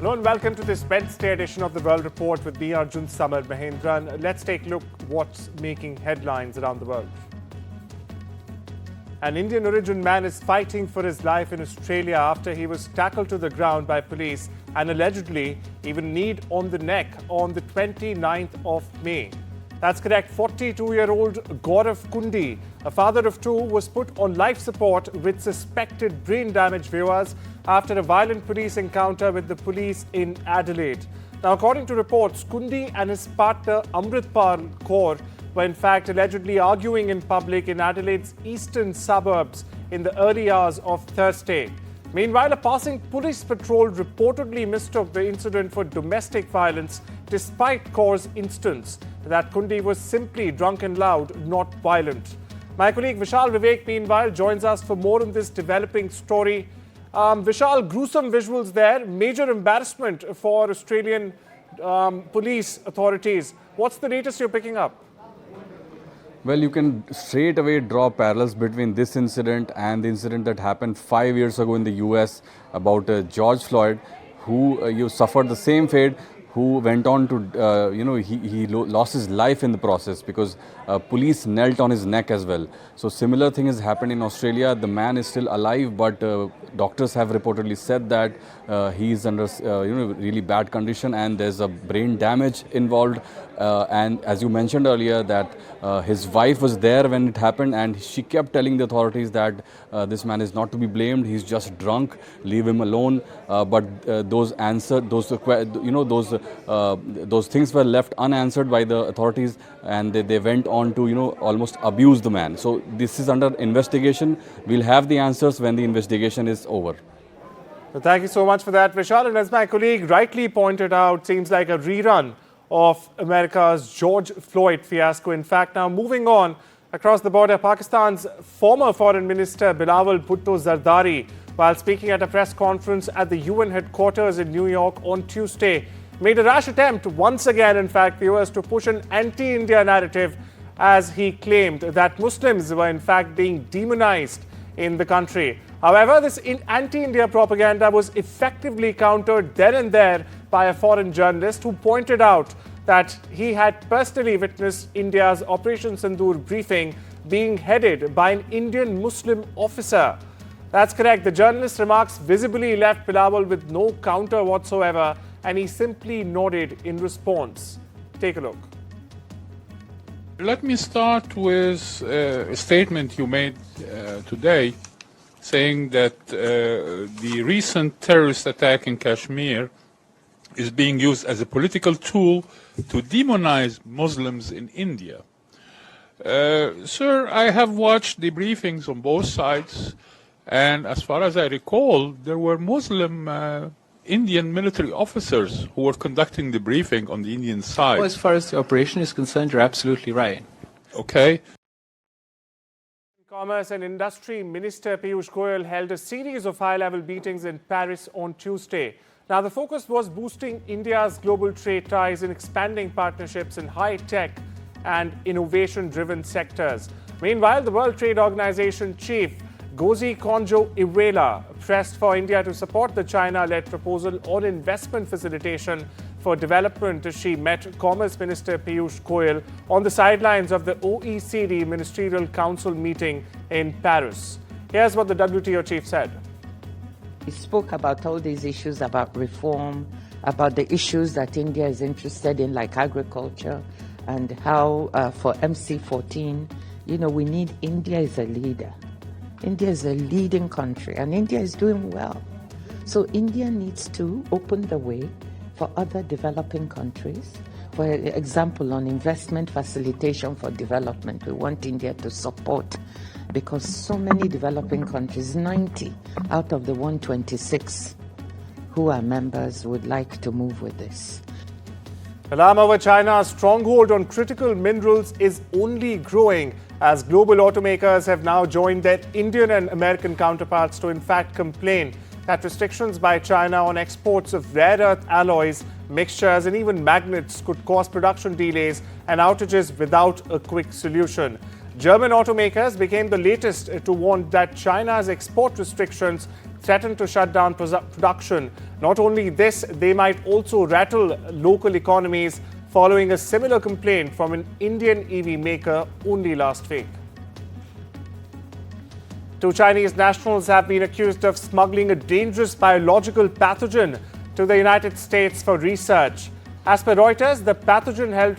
Hello and welcome to this Wednesday edition of the World Report with me, Arjun, Samar, Mahendran. Let's take a look what's making headlines around the world. An Indian origin man is fighting for his life in Australia after he was tackled to the ground by police and allegedly even kneed on the neck on the 29th of May. That's correct. 42-year-old Gaurav Kundi, a father of two, was put on life support with suspected brain damage, viewers, after a violent police encounter with the police in Adelaide. Now, according to reports, Kundi and his partner Amritpal Kaur were in fact allegedly arguing in public in Adelaide's eastern suburbs in the early hours of Thursday. Meanwhile, a passing police patrol reportedly mistook the incident for domestic violence, despite Kaur's instance that Kundi was simply drunk and loud, not violent. My colleague Vishal Vivek, meanwhile, joins us for more on this developing story. Vishal, gruesome visuals there, major embarrassment for Australian police authorities. What's the latest you're picking up? Well, you can straight away draw parallels between this incident and the incident that happened 5 years ago in the US about George Floyd, who suffered the same fate, who went on to, he lost his life in the process because police knelt on his neck as well. So similar thing has happened in Australia. The man is still alive, but doctors have reportedly said that he is under, really bad condition and there's a brain damage involved. And as you mentioned earlier, that his wife was there when it happened, and she kept telling the authorities that this man is not to be blamed. He's just drunk. Leave him alone. But those things were left unanswered by the authorities, and they went on to almost abuse the man. So this is under investigation. We'll have the answers when the investigation is over. So thank you so much for that, Vishal. And as my colleague rightly pointed out, seems like a rerun of America's George Floyd fiasco. In fact, now moving on across the border, Pakistan's former Foreign Minister Bilawal Zardari, while speaking at a press conference at the UN headquarters in New York on Tuesday, made a rash attempt once again, in fact, viewers, to push an anti-India narrative as he claimed that Muslims were in fact being demonized in the country. However, this anti-India propaganda was effectively countered then and there by a foreign journalist who pointed out that he had personally witnessed India's Operation Sindoor briefing being headed by an Indian Muslim officer. That's correct. The journalist's remarks visibly left Bilawal with no counter whatsoever, and he simply nodded in response. Take a look. Let me start with a statement you made today, saying that the recent terrorist attack in Kashmir is being used as a political tool to demonize Muslims in India. Sir, I have watched the briefings on both sides, and as far as I recall, there were Muslim Indian military officers who were conducting the briefing on the Indian side. Well, as far as the operation is concerned, you're absolutely right. Okay. Commerce and Industry Minister Pushp Goyle held a series of high-level meetings in Paris on Tuesday. Now, the focus was boosting India's global trade ties and expanding partnerships in high-tech and innovation-driven sectors. Meanwhile, the World Trade Organization chief Ngozi Konjo-Iweala pressed for India to support the China-led proposal on investment facilitation for development as she met Commerce Minister Pushp Goyle on the sidelines of the OECD Ministerial Council meeting in Paris. Here's what the WTO chief said. He spoke about all these issues about reform, about the issues that India is interested in, like agriculture, and how for MC14, we need India as a leader. India is a leading country, and India is doing well. So India needs to open the way for other developing countries. For example, on investment facilitation for development, we want India to support, because so many developing countries, 90 out of the 126 who are members, would like to move with this. Alarm over China's stronghold on critical minerals is only growing as global automakers have now joined their Indian and American counterparts to in fact complain that restrictions by China on exports of rare earth alloys, mixtures and even magnets could cause production delays and outages without a quick solution. German automakers became the latest to warn that China's export restrictions threatened to shut down production. Not only this, they might also rattle local economies following a similar complaint from an Indian EV maker only last week. Two Chinese nationals have been accused of smuggling a dangerous biological pathogen to the United States for research. As per Reuters, the pathogen held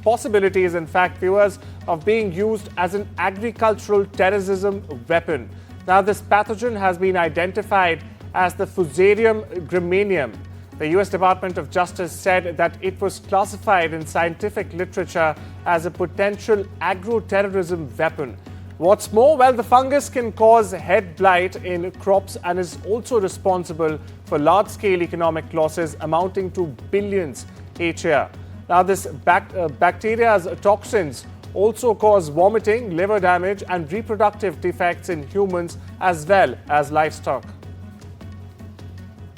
possibilities, in fact, viewers, of being used as an agricultural terrorism weapon. Now, this pathogen has been identified as the Fusarium gramineum. The U.S. Department of Justice said that it was classified in scientific literature as a potential agro-terrorism weapon. What's more, well, the fungus can cause head blight in crops and is also responsible for large-scale economic losses amounting to billions each year. Now, this bacteria's toxins also cause vomiting, liver damage, and reproductive defects in humans as well as livestock.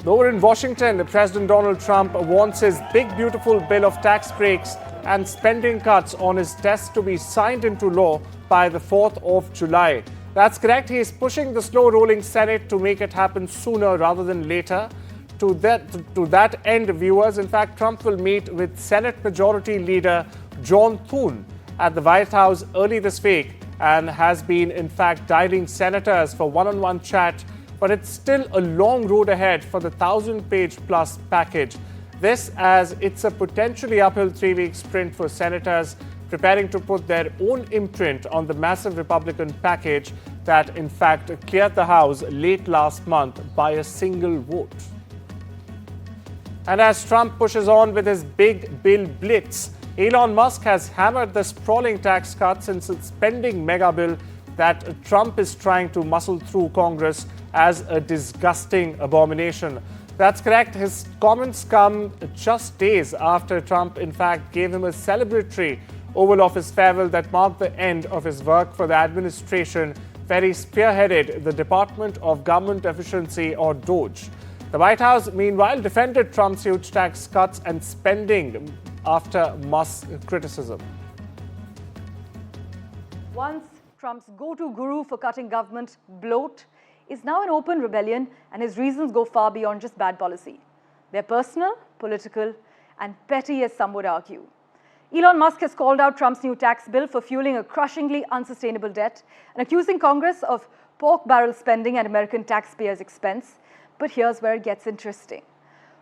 Over in Washington, President Donald Trump wants his big, beautiful bill of tax breaks and spending cuts on his desk to be signed into law by the 4th of July. That's correct. He is pushing the slow-rolling Senate to make it happen sooner rather than later. To that end, viewers, in fact, Trump will meet with Senate Majority Leader John Thune at the White House early this week and has been, in fact, dialing senators for one-on-one chat. But it's still a long road ahead for the 1,000-page plus package. This as it's a potentially uphill 3-week sprint for senators preparing to put their own imprint on the massive Republican package that, in fact, cleared the House late last month by a single vote. And as Trump pushes on with his big bill blitz, Elon Musk has hammered the sprawling tax cuts and spending mega bill that Trump is trying to muscle through Congress as a disgusting abomination. That's correct. His comments come just days after Trump, in fact, gave him a celebratory Oval Office farewell that marked the end of his work for the administration where he spearheaded the Department of Government Efficiency, or DOGE. The White House, meanwhile, defended Trump's huge tax cuts and spending after Musk's criticism. Once Trump's go-to guru for cutting government bloat is now in open rebellion, and his reasons go far beyond just bad policy. They're personal, political, and petty, as some would argue. Elon Musk has called out Trump's new tax bill for fueling a crushingly unsustainable debt and accusing Congress of pork barrel spending at American taxpayers' expense. But here's where it gets interesting.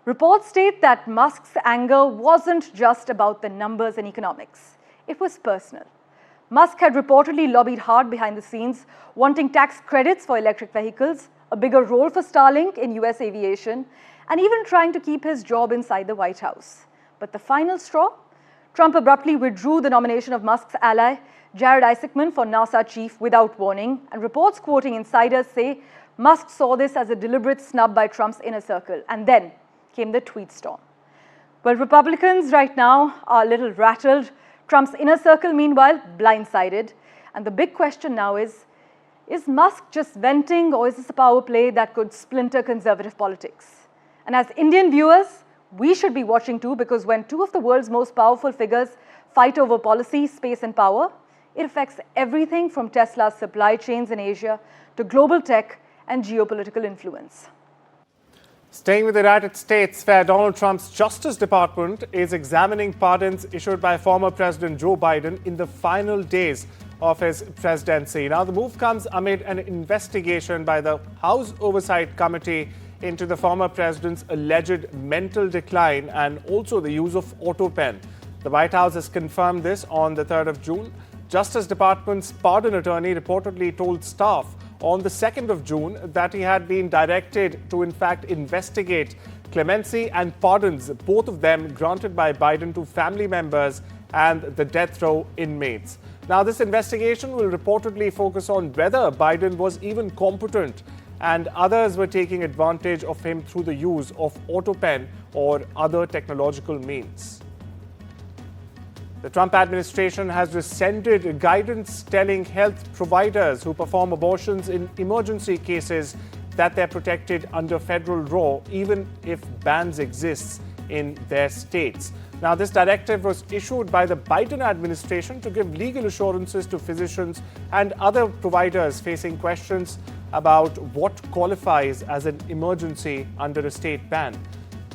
Reports state that Musk's anger wasn't just about the numbers and economics. It was personal. Musk had reportedly lobbied hard behind the scenes, wanting tax credits for electric vehicles, a bigger role for Starlink in US aviation, and even trying to keep his job inside the White House. But the final straw? Trump abruptly withdrew the nomination of Musk's ally, Jared Isaacman, for NASA chief without warning, and reports quoting insiders say Musk saw this as a deliberate snub by Trump's inner circle. And then came the tweet storm. Well, Republicans right now are a little rattled. Trump's inner circle, meanwhile, blindsided. And the big question now is Musk just venting, or is this a power play that could splinter conservative politics? And as Indian viewers, we should be watching too, because when two of the world's most powerful figures fight over policy, space, and power, it affects everything from Tesla's supply chains in Asia to global tech and geopolitical influence. Staying with the United States, where Donald Trump's Justice Department is examining pardons issued by former President Joe Biden in the final days of his presidency. Now, the move comes amid an investigation by the House Oversight Committee into the former president's alleged mental decline and also the use of auto pen. The White House has confirmed this on the 3rd of June. Justice Department's pardon attorney reportedly told staff on the 2nd of June that he had been directed to, in fact, investigate clemency and pardons, both of them granted by Biden to family members and the death row inmates. Now, this investigation will reportedly focus on whether Biden was even competent and others were taking advantage of him through the use of auto pen or other technological means. The Trump administration has rescinded guidance telling health providers who perform abortions in emergency cases that they're protected under federal law, even if bans exist in their states. Now, this directive was issued by the Biden administration to give legal assurances to physicians and other providers facing questions about what qualifies as an emergency under a state ban.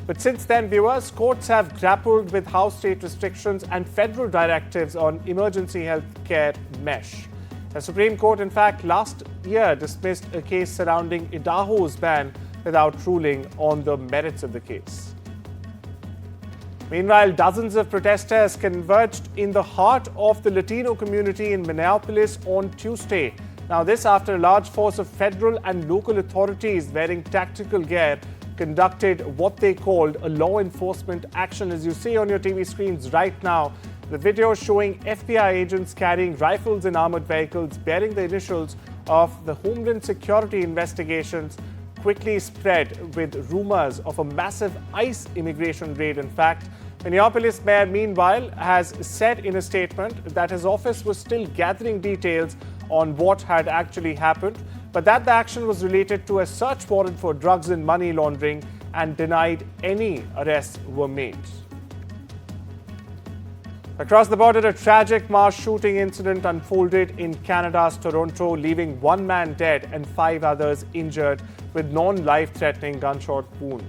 But since then, viewers, courts have grappled with how state restrictions and federal directives on emergency health care mesh. The Supreme Court, in fact, last year dismissed a case surrounding Idaho's ban without ruling on the merits of the case. Meanwhile, dozens of protesters converged in the heart of the Latino community in Minneapolis on Tuesday. Now, this after a large force of federal and local authorities wearing tactical gear conducted what they called a law enforcement action. As you see on your TV screens right now, the video showing FBI agents carrying rifles and armored vehicles bearing the initials of the Homeland Security investigations quickly spread with rumors of a massive ICE immigration raid. In fact, Minneapolis mayor, meanwhile, has said in a statement that his office was still gathering details on what had actually happened, but that the action was related to a search warrant for drugs and money laundering and denied any arrests were made. Across the border, a tragic mass shooting incident unfolded in Canada's Toronto, leaving one man dead and 5 others injured with non-life-threatening gunshot wounds.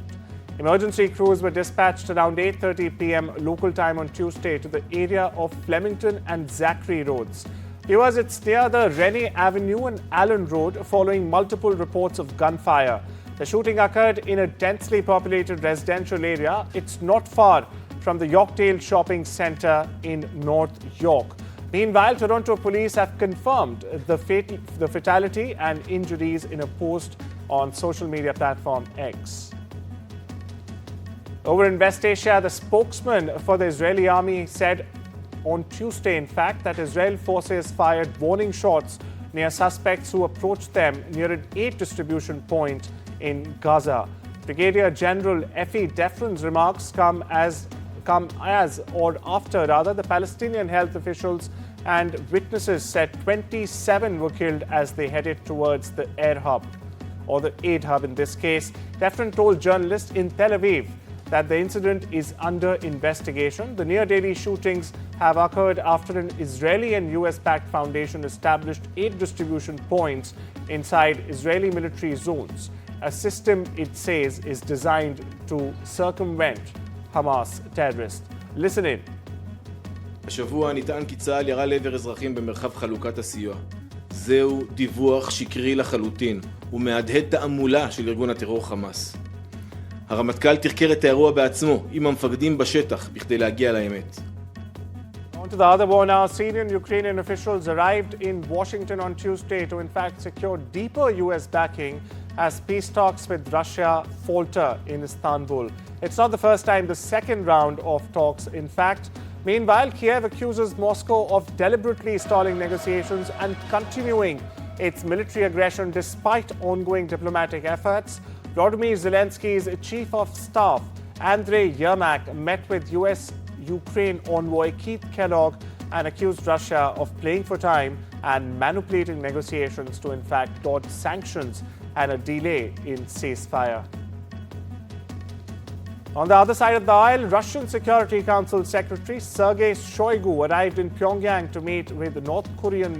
Emergency crews were dispatched around 8:30 p.m. local time on Tuesday to the area of Flemington and Zachary roads. Viewers, it's near the Rennie Avenue and Allen Road following multiple reports of gunfire. The shooting occurred in a densely populated residential area. It's not far from the Yorkdale Shopping Centre in North York. Meanwhile, Toronto police have confirmed the fatality and injuries in a post on social media platform X. Over in West Asia, the spokesman for the Israeli army said on Tuesday, in fact, that Israel forces fired warning shots near suspects who approached them near an aid distribution point in Gaza. Brigadier General Effie Defrin's remarks come as or after the Palestinian health officials and witnesses said 27 were killed as they headed towards the air hub, or the aid hub in this case. Defrin told journalists in Tel Aviv that the incident is under investigation. The near-daily shootings have occurred after an Israeli and US-backed foundation established aid distribution points inside Israeli military zones, a system it says is designed to circumvent Hamas terrorists. Listen in. השבוע נטען כי צה"ל ירה לעבר אזרחים במרחב חלוקת הסיוע. זהו דיווח שקרי לחלוטין ומהדהד תעמולה של ארגון הטרור חמאס. הרמטכ"ל תחקר את האירוע בעצמו עם המפקדים בשטח בכדי להגיע לאמת. On to the other war now. Syrian and Ukrainian officials arrived in Washington on Tuesday to in fact secure deeper US backing as peace talks with Russia falter in Istanbul. It's not the first time, the second round of talks, in fact. Meanwhile, Kiev accuses Moscow of deliberately stalling negotiations and continuing its military aggression despite ongoing diplomatic efforts. Volodymyr Zelensky's chief of staff, Andrei Yermak, met with US-Ukraine envoy Keith Kellogg and accused Russia of playing for time and manipulating negotiations to in fact dodge sanctions and a delay in ceasefire. On the other side of the aisle, Russian Security Council Secretary Sergey Shyigu arrived in Pyongyang to meet with North Korean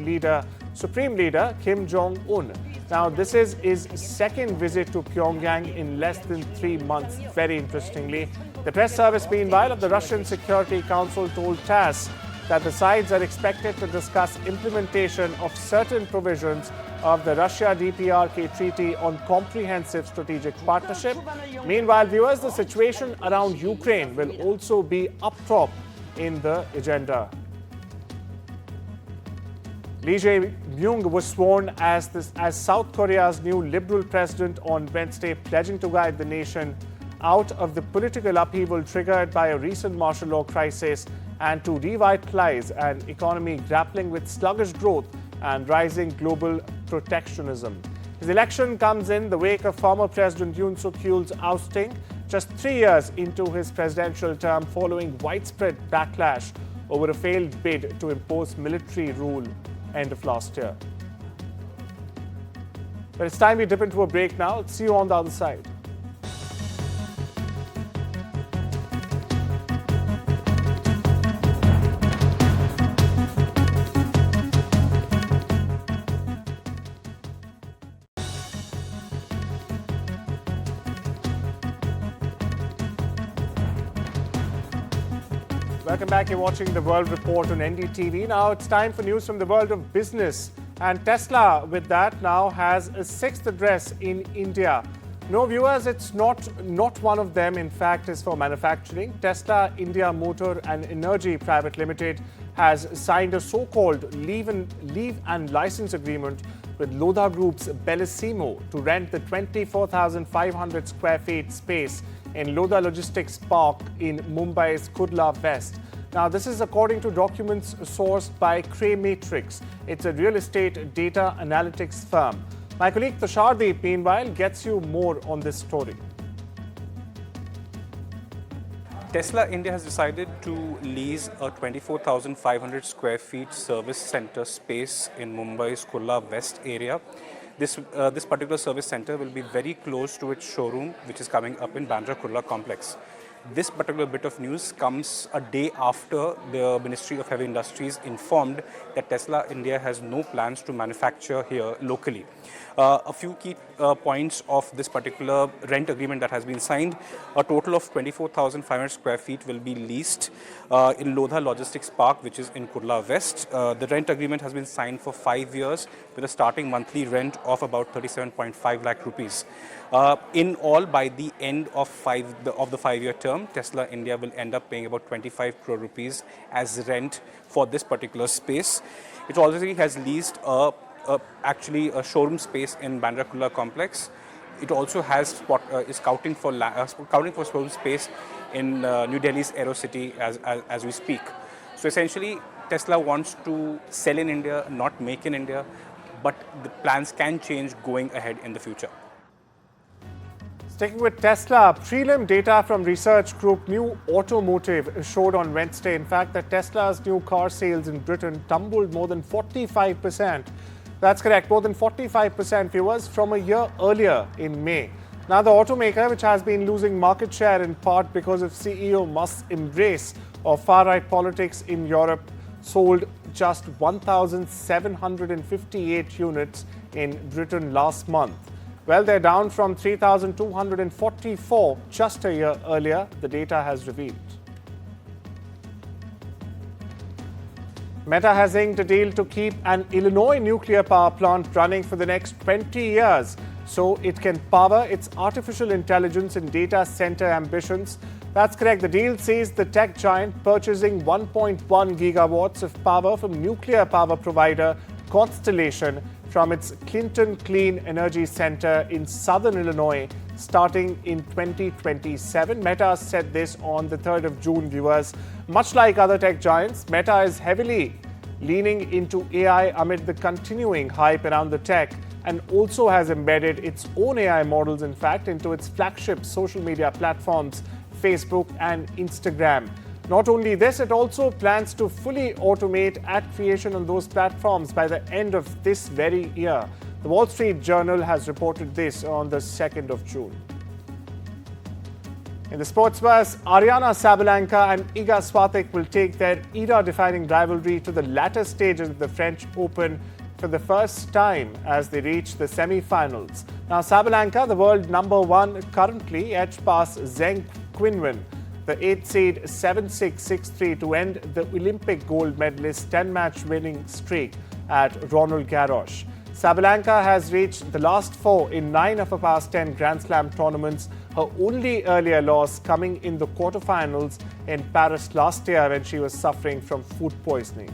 Supreme Leader Kim Jong-un. Now, this is his second visit to Pyongyang in less than 3 months, very interestingly. The press service, meanwhile, of the Russian Security Council told TASS that the sides are expected to discuss implementation of certain provisions of the Russia-DPRK Treaty on Comprehensive Strategic Partnership. Meanwhile, viewers, the situation around Ukraine will also be up top in the agenda. Myung was sworn as South Korea's new liberal president on Wednesday, pledging to guide the nation out of the political upheaval triggered by a recent martial law crisis and to revitalize an economy grappling with sluggish growth and rising global protectionism. His election comes in the wake of former President Yoon Suk-yeol's ousting just 3 years into his presidential term following widespread backlash over a failed bid to impose military rule end of last year. But it's time we dip into a break now. Let's see you on the other side. Welcome back. You're watching The World Report on NDTV. Now it's time for news from the world of business. And Tesla, with that, now has a sixth address in India. No, viewers, it's not one of them. In fact, is for manufacturing. Tesla India Motor and Energy Private Limited has signed a so-called leave and license agreement with Lodha Group's Bellissimo to rent the 24,500 square feet space in Lodha Logistics Park in Mumbai's Kurla West. Now, this is according to documents sourced by Craymatrix. It's a real estate data analytics firm. My colleague Gerardi, meanwhile, gets you more on this story. Tesla India has decided to lease a 24,500 square feet service center space in Mumbai's Kurla West area. This particular service center will be very close to its showroom, which is coming up in Bandra Kurla complex. This particular bit of news comes a day after the Ministry of Heavy Industries informed that Tesla India has no plans to manufacture here locally. A few key points of this particular rent agreement that has been signed. A total of 24,500 square feet will be leased in Lodha Logistics Park, which is in Kurla West. The rent agreement has been signed for 5 years with a starting monthly rent of about 37.5 lakh rupees. In all, by the end of the 5-year term, Tesla India will end up paying about 25 crore rupees as rent for this particular space. It already has leased actually a showroom space in Bandra Kurla complex. It also has is scouting for showroom space in New Delhi's Aero City as we speak. So essentially, Tesla wants to sell in India, not make in India, but the plans can change going ahead in the future. Sticking with Tesla, prelim data from research group New Automotive showed on Wednesday, in fact, that Tesla's new car sales in Britain tumbled more than 45%. That's correct, more than 45%, viewers, from a year earlier in May. Now, the automaker, which has been losing market share in part because of CEO Musk's embrace of far-right politics in Europe, sold just 1,758 units in Britain last month. Well, they're down from 3,244 just a year earlier, the data has revealed. Meta has inked a deal to keep an Illinois nuclear power plant running for the next 20 years so it can power its artificial intelligence and data center ambitions. That's correct. The deal sees the tech giant purchasing 1.1 gigawatts of power from nuclear power provider Constellation from its Clinton Clean Energy Center in southern Illinois starting in 2027. Meta said this on the 3rd of June, viewers. Much like other tech giants, Meta is heavily leaning into AI amid the continuing hype around the tech and also has embedded its own AI models, in fact, into its flagship social media platforms, Facebook and Instagram. Not only this, it also plans to fully automate ad creation on those platforms by the end of this very year. The Wall Street Journal has reported this on the 2nd of June. In the sports buzz, Ariana Sabalenka and Iga Swiatek will take their era-defining rivalry to the latter stages of the French Open for the first time as they reach the semi-finals. Now, Sabalenka, the world number one currently, edged past Zheng Qinwen, the 8th seed 7-6, 6-3 to end the Olympic gold medalist 10-match winning streak at Roland Garros. Sabalenka has reached the last 4 in 9 of her past 10 Grand Slam tournaments, her only earlier loss coming in the quarterfinals in Paris last year when she was suffering from food poisoning.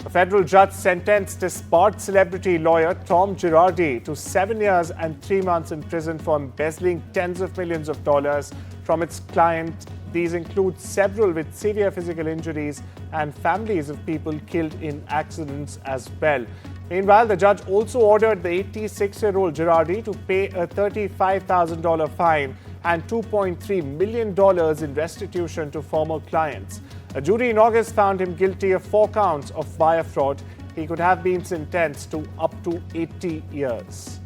A federal judge sentenced disbarred celebrity lawyer Tom Gerardi to 7 years and 3 months in prison for embezzling tens of millions of dollars from its client. These include several with severe physical injuries and families of people killed in accidents as well. Meanwhile, the judge also ordered the 86-year-old Gerardi to pay a $35,000 fine and $2.3 million in restitution to former clients. A jury in August found him guilty of 4 counts of wire fraud. He could have been sentenced to up to 80 years.